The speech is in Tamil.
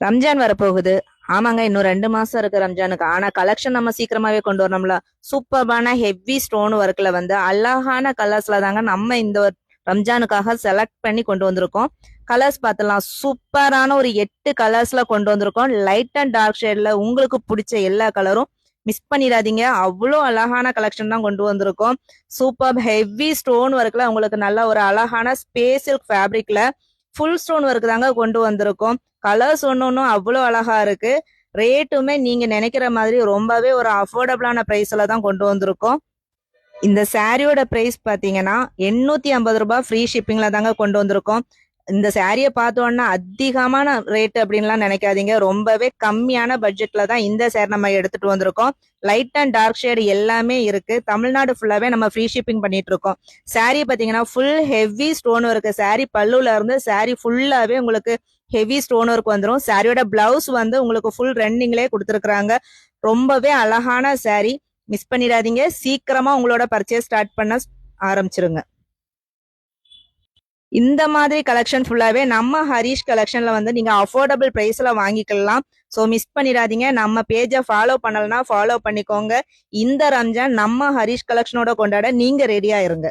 ரம்ஜான் வரப்போகுது. ஆமாங்க, இன்னும் 2 மாசம் இருக்கு ரம்ஜானுக்கு. ஆனா கலெக்ஷன் நம்ம சீக்கிரமாவே கொண்டு வரணும்ல. சூப்பர்பான ஹெவி ஸ்டோன் ஒர்க்ல வந்து அழகான கலர்ஸ்ல தாங்க நம்ம இந்த ரம்ஜானுக்காக செலக்ட் பண்ணி கொண்டு வந்திருக்கோம். கலர்ஸ் பார்த்தலாம். சூப்பரான ஒரு 8 கலர்ஸ்ல கொண்டு வந்திருக்கோம். லைட் அண்ட் டார்க் ஷேட்ல உங்களுக்கு பிடிச்ச எல்லா கலரும் மிஸ் பண்ணிடாதீங்க. அவ்வளோ அழகான கலெக்ஷன் தான் கொண்டு வந்திருக்கோம். சூப்பர் ஹெவி ஸ்டோன் ஒர்க்ல உங்களுக்கு நல்ல ஒரு அழகான ஸ்பேஸ் சில்க் ஃபேப்ரிக்ல ஃபுல் ஸ்டோன் ஒர்க் தாங்க கொண்டு வந்திருக்கோம். கலர்ஸ் ஒன்னும் அவ்வளோ அழகா இருக்கு. ரேட்டுமே நீங்க நினைக்கிற மாதிரி ரொம்பவே ஒரு அஃபோர்டபுளான பிரைஸ்ல தான் கொண்டு வந்திருக்கோம். இந்த சாரியோட பிரைஸ் பாத்தீங்கன்னா 850 ரூபாய் ஃப்ரீ ஷிப்பிங்ல தாங்க கொண்டு வந்திருக்கோம். இந்த சாரியை பார்த்தோன்னா அதிகமான ரேட் அப்படின்லாம் நினைக்காதீங்க. ரொம்பவே கம்மியான பட்ஜெட்ல தான் இந்த சாரி நம்ம எடுத்துட்டு வந்திருக்கோம். லைட் அண்ட் டார்க் ஷேட் எல்லாமே இருக்கு. தமிழ்நாடு ஃபுல்லாவே நம்ம ஃப்ரீ ஷிப்பிங் பண்ணிட்டு இருக்கோம். சாரி பாத்தீங்கன்னா full heavy stone work. Sorry பல்லுல இருந்து சாரி ஃபுல்லாவே உங்களுக்கு ஹெவி ஸ்டோன் ஒர்க் வந்துடும். சாரியோட பிளவுஸ் வந்து உங்களுக்கு ஃபுல் ரன்னிங்லேயே கொடுத்துருக்காங்க. ரொம்பவே அழகான சாரி. மிஸ் பண்ணிடாதீங்க. சீக்கிரமா உங்களோட பர்ச்சேஸ் ஸ்டார்ட் பண்ண ஆரம்பிச்சிருங்க. இந்த மாதிரி கலெக்ஷன் ஃபுல்லாவே நம்ம ஹரிஷ் கலெக்ஷன்ல வந்து நீங்க அஃபோர்டபுள் பிரைஸ்ல வாங்கிக்கலாம். ஸோ மிஸ் பண்ணிடாதீங்க. நம்ம பேஜை ஃபாலோ பண்ணலன்னா ஃபாலோ பண்ணிக்கோங்க. இந்த ரம்ஜான் நம்ம ஹரிஷ் கலெக்ஷனோட கொண்டாட நீங்க ரெடியா இருங்க.